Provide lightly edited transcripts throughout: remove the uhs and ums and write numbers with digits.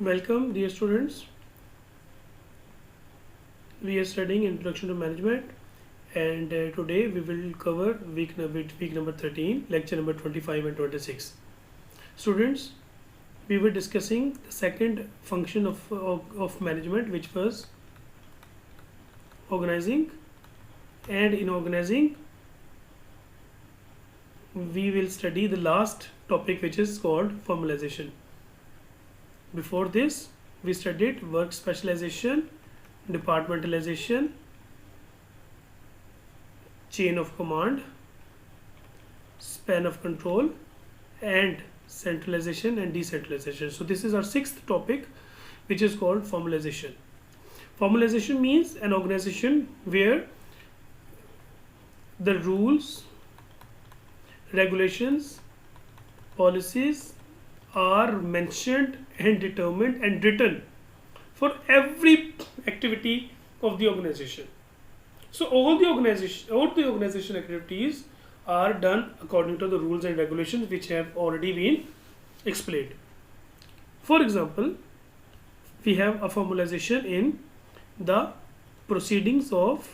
Welcome, dear students. We are studying Introduction to Management, and today we will cover week number 13, lecture number 25 and 26. Students, we were discussing the second function of management, which was organizing, and in organizing we will study the last topic, which is called formalization. Before this, we studied work specialization, departmentalization, chain of command, span of control, and centralization and decentralization. So this is our sixth topic, which is called formalization. Formalization means an organization where the rules, regulations, policies are mentioned and determined and written for every activity of the organization. So all the organization activities are done according to the rules and regulations which have already been explained. For example, we have a formalization in the proceedings of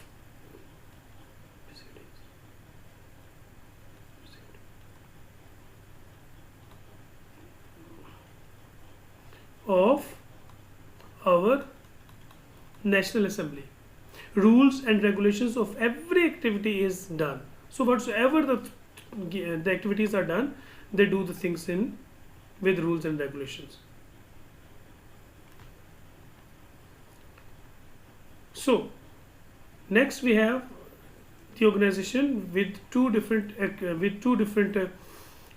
our National Assembly. Rules and regulations of every activity is done. So whatsoever the activities are done, they do the things with rules and regulations. So next we have the organization with two different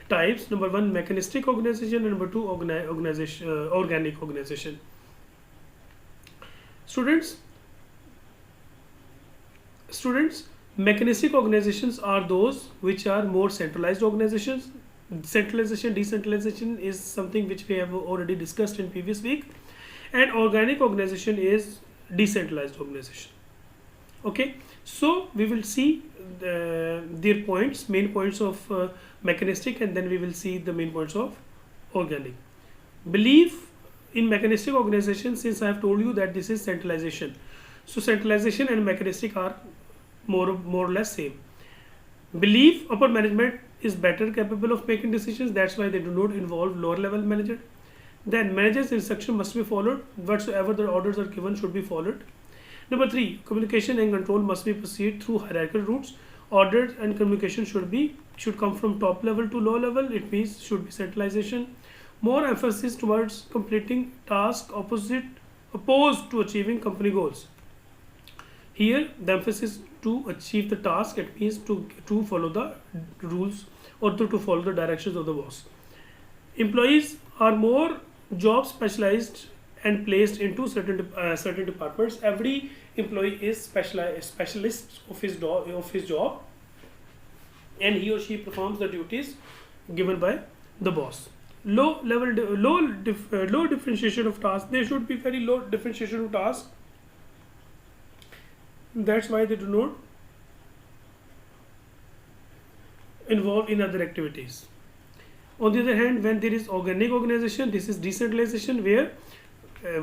types. Number one, mechanistic organization, and number two, organic organization. Students, mechanistic organizations are those which are more centralized organizations. Centralization, decentralization is something which we have already discussed in previous week, and organic organization is decentralized organization. Okay, so we will see their main points of mechanistic, and then we will see the main points of organic. Belief in mechanistic organization, since I have told you that this is centralization, so centralization and mechanistic are more or less same. Belief upper management is better capable of making decisions, that's why they do not involve lower level manager. Then manager's instruction must be followed, whatsoever the orders are given should be followed. Number three, communication and control must be proceeded through hierarchical routes. Orders and communication should come from top level to low level. It means should be centralization. More emphasis towards completing tasks opposed to achieving company goals. Here the emphasis to achieve the task, it means to follow the rules or to follow the directions of the boss. Employees are more job specialized and placed into certain departments. Every employee is specialist of his job, and he or she performs the duties given by the boss. Low differentiation of tasks. There should be very low differentiation of tasks. That's why they do not involve in other activities. On the other hand, when there is organic organization, this is decentralization, where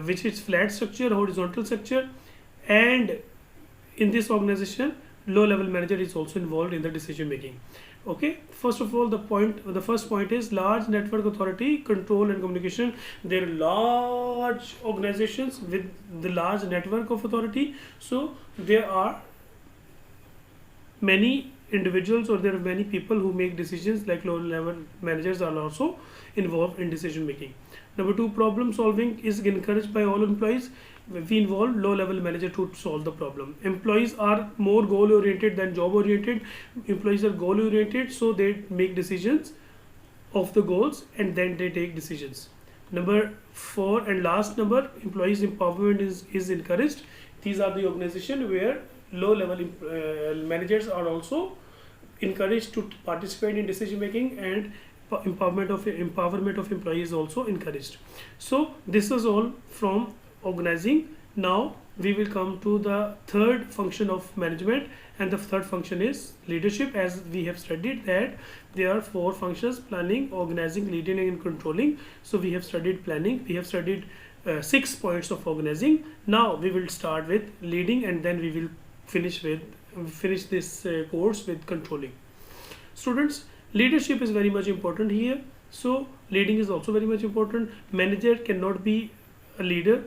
which is flat structure, horizontal structure, and in this organization low level manager is also involved in the decision making. Okay, first of all, the first point is large network authority, control and communication. There are large organizations with the large network of authority, so there are many individuals or there are many people who make decisions, like low level managers are also involved in decision making. Number two, problem solving is encouraged by all employees. We involve low level manager to solve the problem. Employees are more goal oriented than job oriented. Employees are goal oriented, so they make decisions of the goals and then they take decisions. Number four and last number, employees empowerment is encouraged. These are the organization where low level managers are also encouraged to participate in decision making, and empowerment of employees also encouraged. So this is all from organizing. Now we will come to the third function of management, and the third function is leadership. As we have studied that there are four functions: planning, organizing, leading and controlling. So we have studied planning, we have studied 6 points of organizing. Now we will start with leading, and then we will finish this course with controlling. Students, leadership is very much important here. So leading is also very much important. Manager cannot be a leader.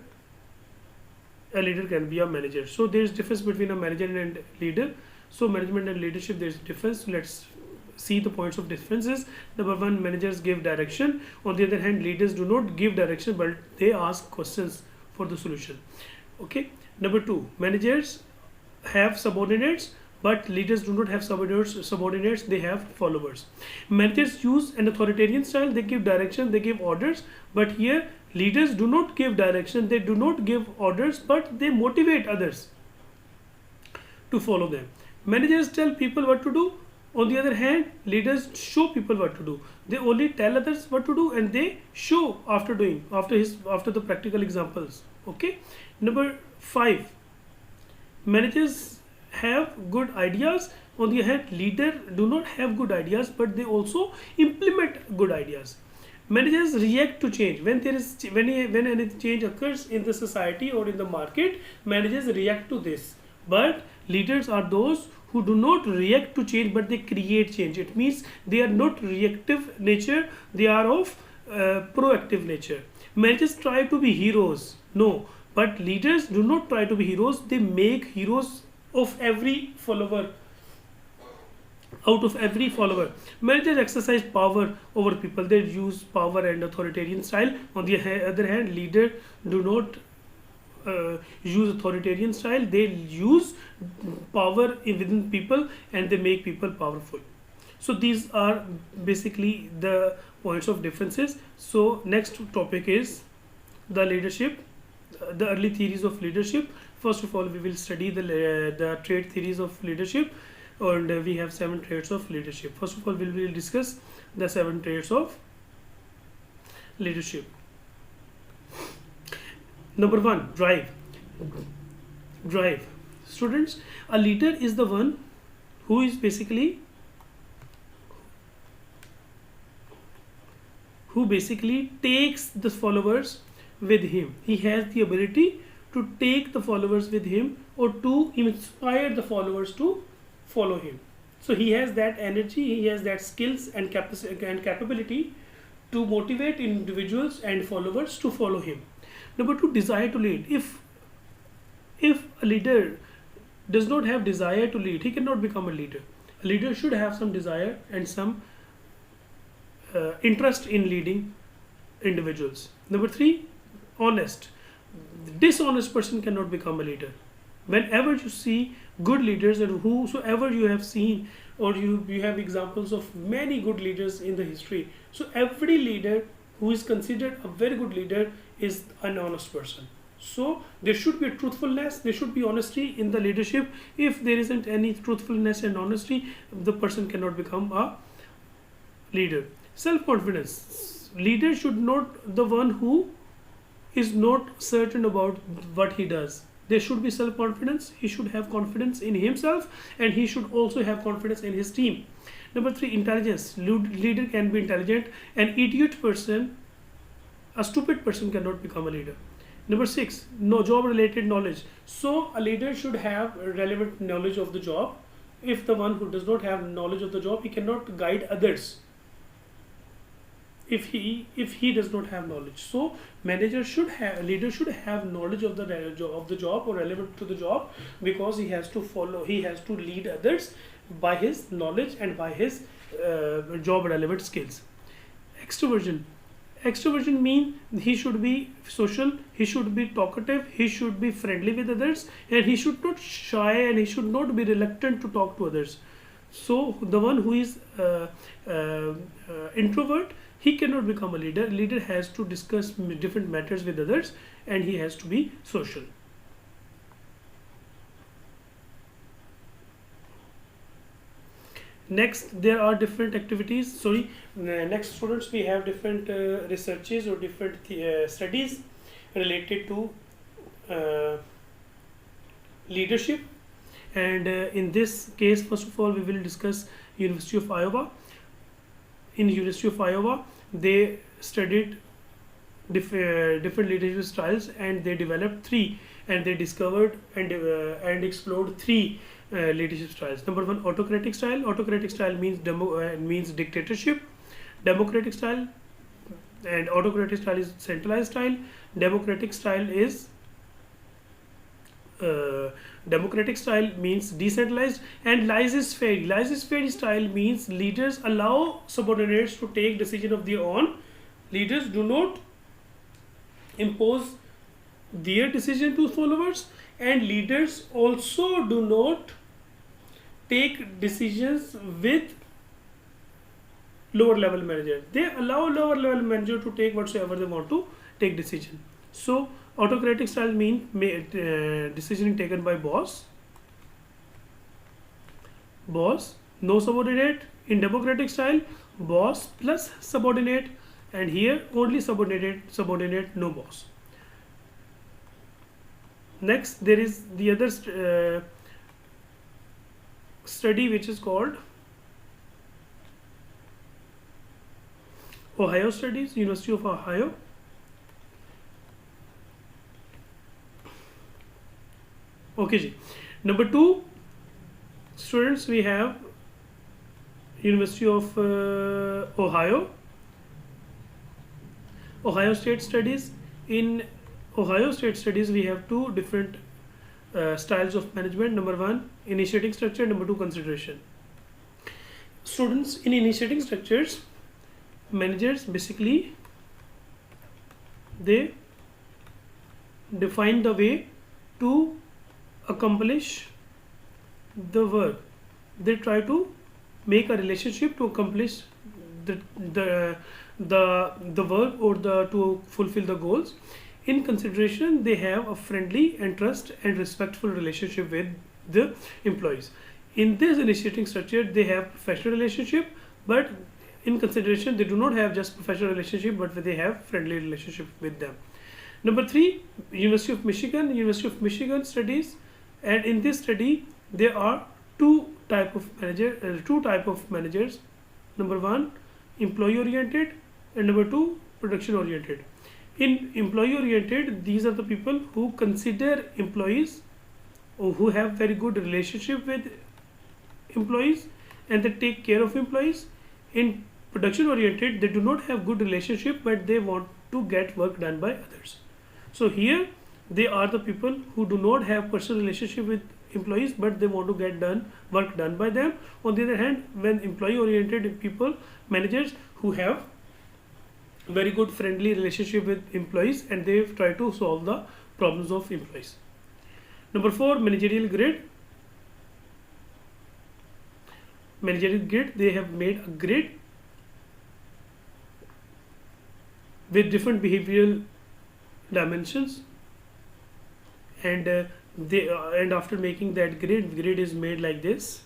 A leader can be a manager. So there is difference between a manager and leader. So management and leadership, there is difference. Let's see the points of differences. Number one, managers give direction. On the other hand, leaders do not give direction, but they ask questions for the solution. Okay. Number two, managers have subordinates, but leaders do not have subordinates, they have followers. Managers use an authoritarian style, they give direction, they give orders, but here leaders do not give direction, they do not give orders, but they motivate others to follow them. Managers tell people what to do. On the other hand, leaders show people what to do. They only tell others what to do, and they show after doing, after the practical examples. Okay. Number 5, managers have good ideas. On the other hand, leaders do not have good ideas, but they also implement good ideas. Managers react to change. When any change occurs in the society or in the market, managers react to this. But leaders are those who do not react to change, but they create change. It means they are not reactive nature, they are of proactive nature. Managers try to be heroes. No, but leaders do not try to be heroes, they make heroes of every follower. Out of every follower, managers exercise power over people. They use power and authoritarian style. On the other hand, leaders do not use authoritarian style. They use power within people, and they make people powerful. So these are basically the points of differences. So next topic is the leadership, the early theories of leadership. First of all, we will study the trait theories of leadership, and we have 7 traits of leadership. First of all, we will discuss the 7 traits of leadership. Number 1, drive. Drive. Students, a leader is the one who is basically takes the followers with him. He has the ability to take the followers with him, or to inspire the followers to follow him. So he has that energy, he has that skills and capability to motivate individuals and followers to follow him. Number 2, desire to lead. If a leader does not have desire to lead, he cannot become a leader. A leader should have some desire and some interest in leading individuals. Number 3, honest. Dishonest person cannot become a leader. Whenever you see good leaders, and whosoever you have seen, or you have examples of many good leaders in the history, so every leader who is considered a very good leader is an honest person. So there should be truthfulness, there should be honesty in the leadership. If there isn't any truthfulness and honesty, the person cannot become a leader. Self-confidence. Leader should not the one who is not certain about what he does. There should be self-confidence. He should have confidence in himself, and he should also have confidence in his team. Number 3, intelligence. Leader can be intelligent. An idiot person, a stupid person cannot become a leader. Number 6, no job-related knowledge. So a leader should have relevant knowledge of the job. If the one who does not have knowledge of the job, he cannot guide others. If he does not have knowledge, so leader should have knowledge of the job, or relevant to the job, because he has to lead others by his knowledge and by his job relevant skills. Extroversion means he should be social, he should be talkative, he should be friendly with others, and he should not shy, and he should not be reluctant to talk to others. So the one who is introvert, he cannot become a leader. Leader has to discuss different matters with others, and he has to be social. Next, there are different activities. Next, students, we have different researches or different studies related to leadership. And in this case, first of all, we will discuss University of Iowa. In University of Iowa, they studied different leadership styles, and they developed three, and they discovered and explored three leadership styles. Number one, autocratic style. Autocratic style means dictatorship. Democratic style, and autocratic style is centralized style. Democratic style is democratic style means decentralized, and laissez-faire. Laissez-faire style means leaders allow subordinates to take decision of their own. Leaders do not impose their decision to followers, and leaders also do not take decisions with lower level manager. They allow lower level manager to take whatsoever they want to take decision. So autocratic style means decision taken by boss, no subordinate. In democratic style, boss plus subordinate, and here only subordinate, no boss. Next, there is the other study which is called Ohio Studies, University of Ohio. Okay ji. Number two, students, we have University of Ohio State Studies. In Ohio State Studies, we have two different styles of management. Number one, initiating structure. Number two, consideration. Students, in initiating structures, managers basically they define the way to accomplish the work. They try to make a relationship to accomplish the work or to fulfill the goals. In consideration, they have a friendly and trust and respectful relationship with the employees. In this initiating structure, they have professional relationship, but in consideration, they do not have just professional relationship, but they have friendly relationship with them. Number three, University of Michigan studies, and in this study, there are two type of managers. Number one, employee oriented, and number two, production oriented. In employee oriented, these are the people who consider employees, or who have very good relationship with employees, and they take care of employees. In production oriented, they do not have good relationship, but they want to get work done by others. So here they are the people who do not have personal relationship with employees, but they want to get work done by them. On the other hand, when employee oriented people, managers who have very good friendly relationship with employees, and they try to solve the problems of employees. Number four, managerial grid. They have made a grid with different behavioral dimensions, and and after making that grid is made like this,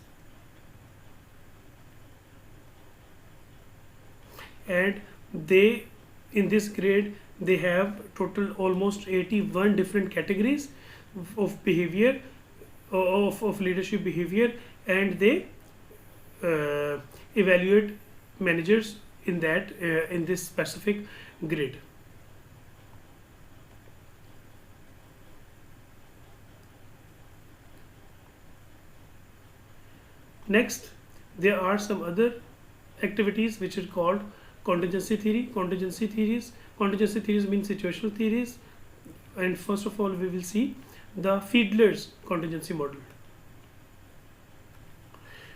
and in this grid they have total almost 81 different categories of behavior, of leadership behavior, and they evaluate managers in this specific grid. Next, there are some other activities which are called contingency theory. Contingency theories mean situational theories, and first of all we will see the Fiedler's contingency model.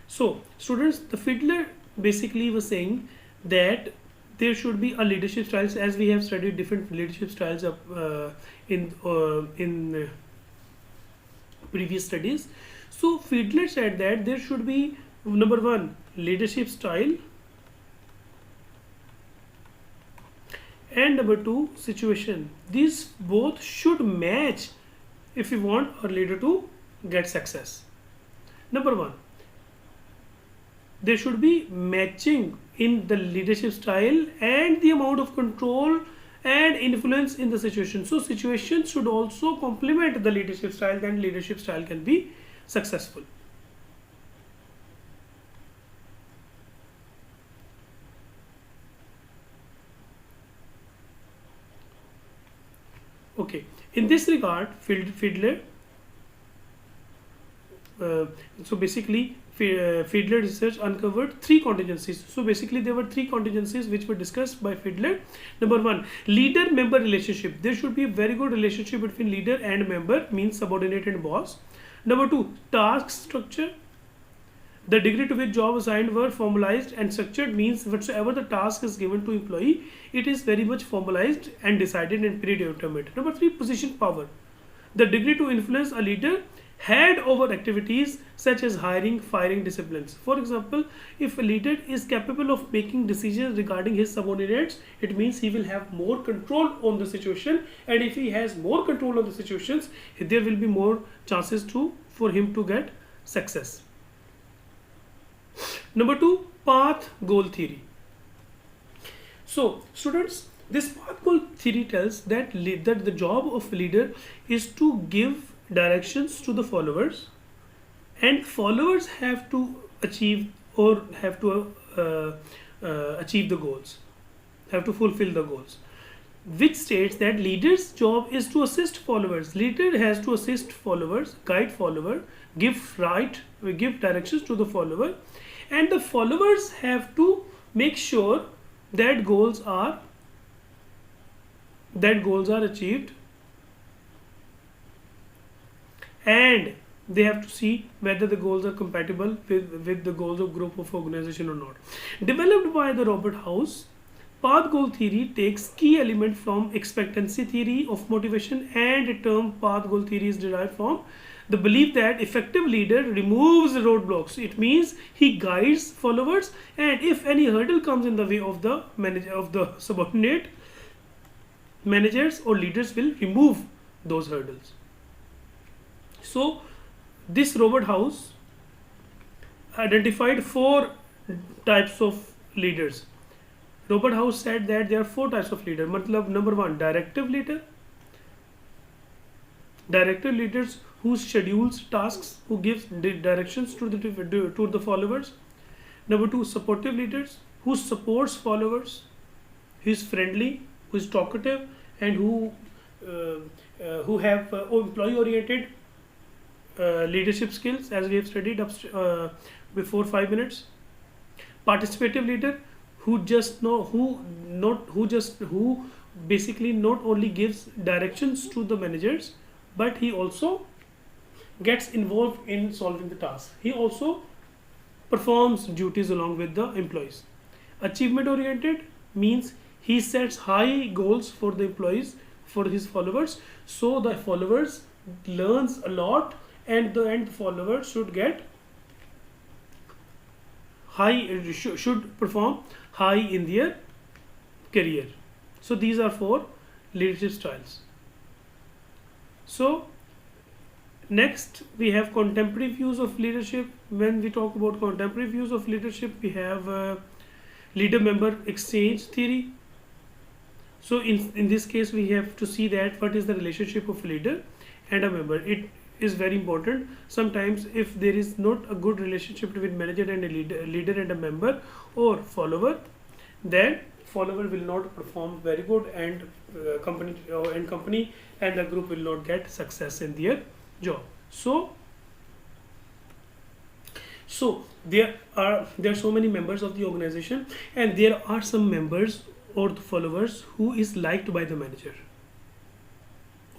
So students, the Fiedler basically was saying that there should be a leadership styles, as we have studied different leadership styles in previous studies. So Fiedler said that there should be, number one, leadership style, and number two, situation. These both should match if we want our leader to get success. Number one, there should be matching in the leadership style and the amount of control and influence in the situation. So situation should also complement the leadership style, then leadership style can be successful. Okay, in this regard, Fiedler, so basically Fiedler research uncovered three contingencies. So basically there were three contingencies which were discussed by Fiedler. Number one, leader-member relationship. There should be a very good relationship between leader and member, means subordinate and boss. Number two, task structure. The degree to which job assigned were formalized and structured, means whatsoever the task is given to employee, it is very much formalized and decided and predetermined. Number three, position power. The degree to influence a leader had over activities such as hiring, firing, disciplines. For example, if a leader is capable of making decisions regarding his subordinates, it means he will have more control on the situation, and if he has more control on the situations, there will be more chances for him to get success. Number two, path goal theory. So students, this path goal theory tells that the job of a leader is to give directions to the followers, and followers have to achieve or have to achieve the goals, have to fulfill the goals, which states that leader's job is to assist followers. Leader has to assist followers, guide follower, give directions to the follower, and the followers have to make sure that goals are achieved, and they have to see whether the goals are compatible with the goals of group of organization or not. Developed by the Robert House, path goal theory takes key element from expectancy theory of motivation, and the term path goal theory is derived from the belief that effective leader removes roadblocks. It means he guides followers, and if any hurdle comes in the way of the manager, of the subordinate, managers or leaders will remove those hurdles. So this Robert House identified four types of leaders. Robert House said that there are four types of leader. Matlab, number one, directive leader. Directive leaders who schedules tasks, who gives directions to the followers. Number two, supportive leaders who supports followers, who is friendly, who is talkative, and who have employee oriented leadership skills, as we have studied before 5 minutes. Participative leader who basically not only gives directions to the managers, but he also gets involved in solving the task. He also performs duties along with the employees. Achievement oriented means he sets high goals for the employees, for his followers, so the followers learns a lot, and the followers should get high, should perform high in their career. So these are four leadership styles. So next we have contemporary views of leadership. When we talk about contemporary views of leadership, we have leader-member exchange theory. So in this case, we have to see that what is the relationship of a leader and a member. It is very important. Sometimes if there is not a good relationship between manager and a leader and a member or follower, then follower will not perform very good, and company and the group will not get success in their job. So there are so many members of the organization, and there are some members or the followers who is liked by the manager.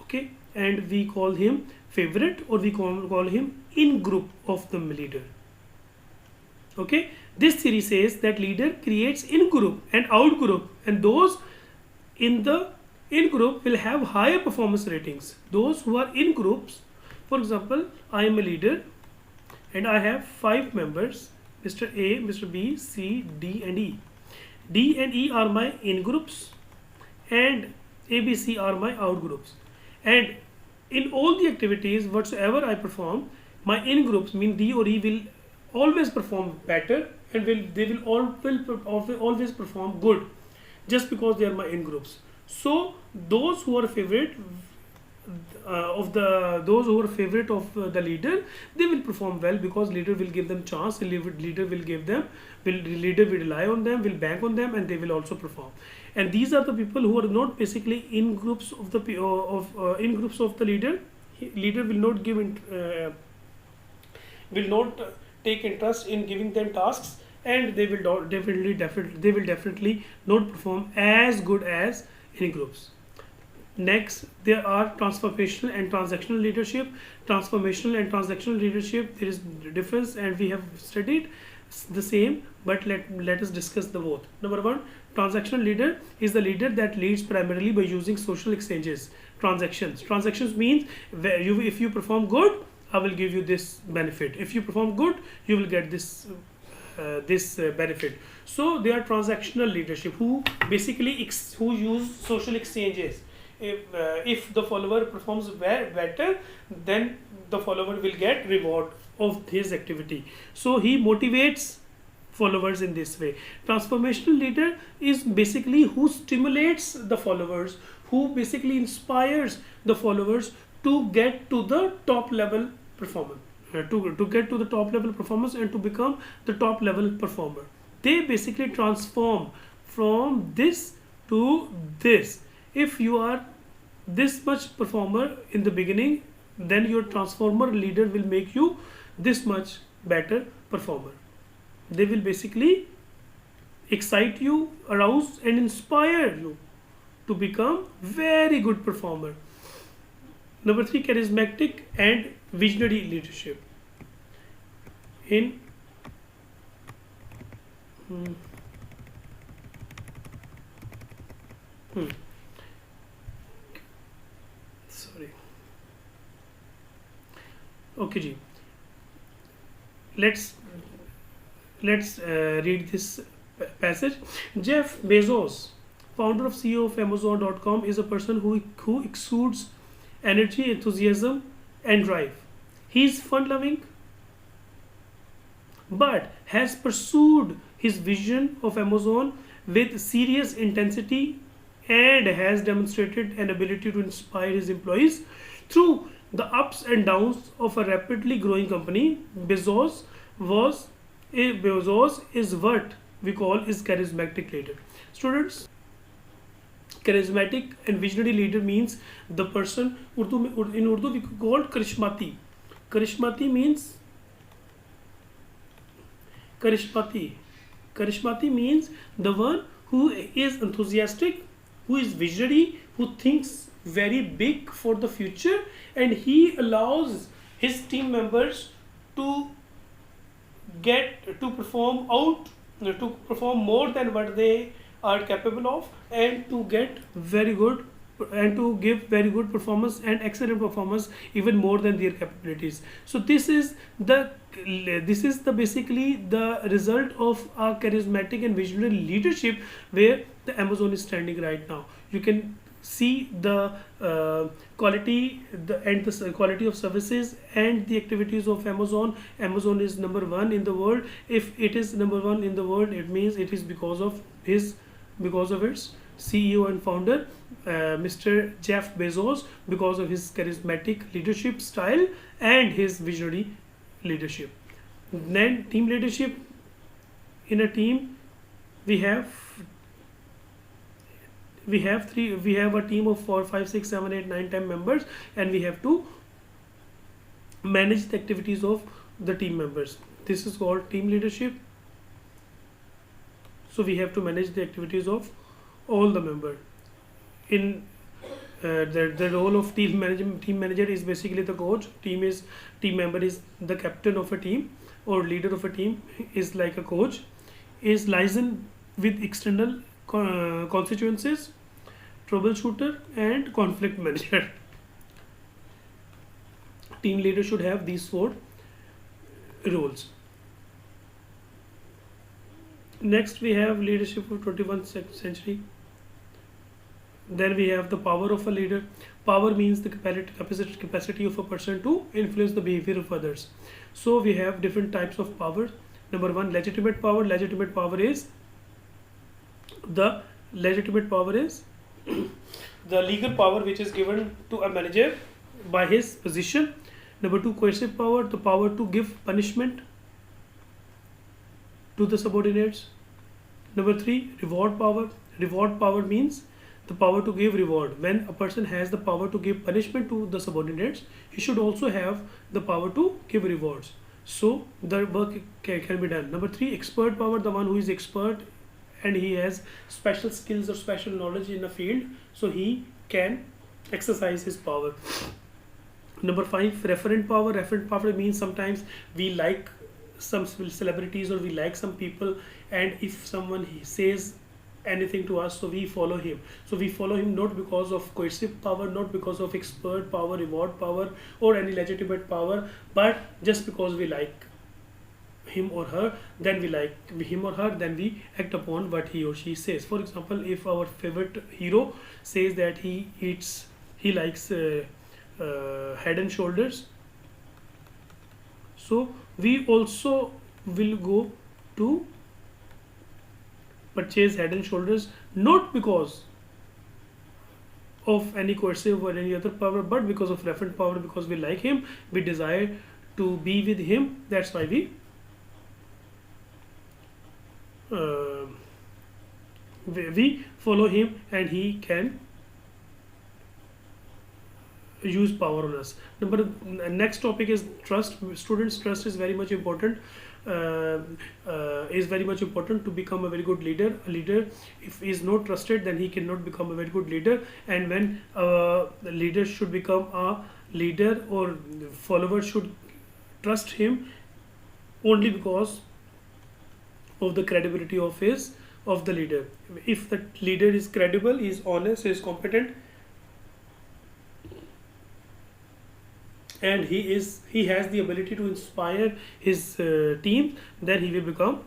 Okay, and we call him favorite, or we call him in group of the leader. Okay, this theory says that leader creates in group and out group, and those in the in group will have higher performance ratings. Those who are in groups, for example, I am a leader and I have 5 members, Mr. A, Mr. B, C, D and E. D and E are my in groups, and A, B, C are my out groups. And in all the activities whatsoever I perform, my in groups, mean D or E, will always perform better, and they will always perform good, just because they are my in groups. So those who are favorite, those who are favorite of the leader, they will perform well, because leader will give them chance, leader will give them, leader will rely on them, will bank on them, and they will also perform. And these are the people who are not basically in groups of the in groups of the leader. Leader will not give will not take interest in giving them tasks, and they will definitely not perform as good as in groups. Next, there are transformational and transactional leadership. Transformational and transactional leadership, there is difference, and we have studied the same, but let us discuss the both. Number one, transactional leader is the leader that leads primarily by using social exchanges. Transactions means if you perform good, I will give you this benefit. If you perform good, you will get this benefit. So they are transactional leadership, who basically who use social exchanges. If the follower performs better, then the follower will get reward of his activity. So he motivates followers in this way. Transformational leader is basically who stimulates the followers, who basically inspires the followers to get to the top level performance, to get to the top level performance and to become the top level performer. They basically transform from this to this. If you are this much performer in the beginning, then your transformer leader will make you this much better performer. They will basically excite you, arouse and inspire you to become very good performer. Number three, charismatic and visionary leadership. In sorry. Okay, ji. Let's read this passage. Jeff Bezos, founder of CEO of Amazon.com, is a person who exudes energy, enthusiasm, and drive. He is fun-loving, but has pursued his vision of Amazon with serious intensity and has demonstrated an ability to inspire his employees through the ups and downs of a rapidly growing company. Bezos is what we call is charismatic leader. Students, charismatic and visionary leader means the person, in Urdu we call charismati. Charismati means the one who is enthusiastic, who is visionary, who thinks very big for the future, and he allows his team members to perform more than what they are capable of, and to get very good and to give very good performance and excellent performance, even more than their capabilities. So this is basically the result of a charismatic and visionary leadership where the Amazon is standing right now. You can see the quality the quality of services and the activities of Amazon. Amazon is number one in the world. If it is number one in the world, it means it is because of its CEO and founder, Mr. Jeff Bezos, because of his charismatic leadership style and his visionary leadership. Then team leadership. In a team, we have a team of 4, 5, 6, 7, 8, 9, 10 members, and we have to manage the activities of the team members. This is called team leadership. So we have to manage the activities of all the members. In the role of team manager is basically the coach. Team member is the captain of a team, or leader of a team is like a coach. Is liaison with external constituencies, troubleshooter, and conflict manager. Team leader should have these 4 roles. Next, we have leadership of 21st century. Then we have the power of a leader. Power means the capacity of a person to influence the behavior of others. So we have different types of power. Number 1, legitimate power. Legitimate power is the legal power which is given to a manager by his position. Number 2, coercive power, the power to give punishment to the subordinates. Number 3, reward power. Reward power means the power to give reward. When a person has the power to give punishment to the subordinates, he should also have the power to give rewards. So the work can be done. Number 3, expert power, the one who is expert and he has special skills or special knowledge in a field, so he can exercise his power. Number 5, referent power. Referent power means sometimes we like some celebrities or we like some people, and if someone says anything to us, so we follow him. So we follow him not because of coercive power, not because of expert power, reward power, or any legitimate power, but just because we like him or her, then we like him or her, then we act upon what he or she says. For example, if our favorite hero says that he likes head and shoulders, so we also will go to purchase head and shoulders, not because of any coercive or any other power, but because of referent power, because we like him, we desire to be with him, that's why we follow him and he can use power on us. Next topic is trust. Students, trust is very much important. Is very much important to become a very good leader. A leader, if he is not trusted, then he cannot become a very good leader. And when the leader should become a leader, or followers should trust him only because of the credibility of the leader. If the leader is credible, he is honest, he is competent, and he has the ability to inspire his team, then he will become,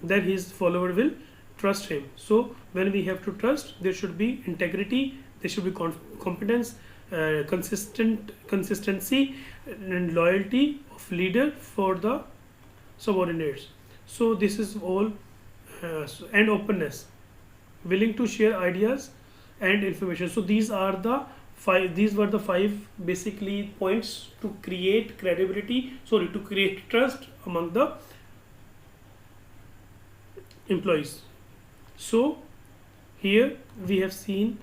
then his follower will trust him. So when we have to trust, there should be integrity, there should be competence, consistency and loyalty of leader for the subordinates. So this is all, and openness, willing to share ideas and information. So these were the five basically points to create to create trust among the employees. So here we have seen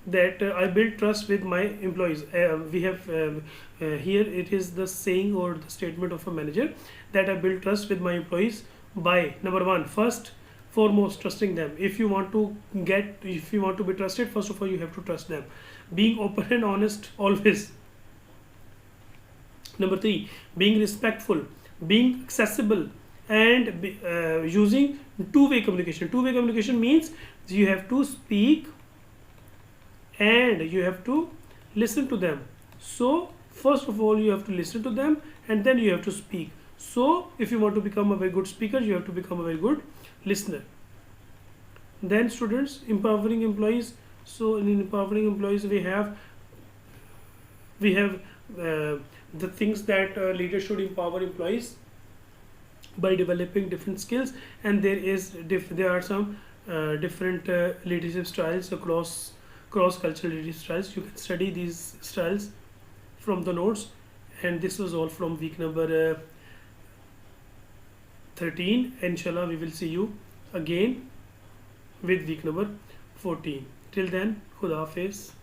that I build trust with my employees. We have here it is the saying or the statement of a manager that I build trust with my employees by, number 1, first foremost, trusting them. If you want to be trusted, first of all you have to trust them. Being open and honest always. Number 3, being respectful, being accessible, and using two-way communication. Two-way communication means you have to speak and you have to listen to them. So first of all you have to listen to them and then you have to speak. So if you want to become a very good speaker, you have to become a very good listener. Then students, empowering employees. So in empowering employees we have the things that leaders should empower employees by developing different skills, and there are some different leadership styles across cross-cultural leadership styles. You can study these styles from the notes, and this was all from week number 13. Inshallah we will see you again with week number 14. Till then, Khuda Hafiz.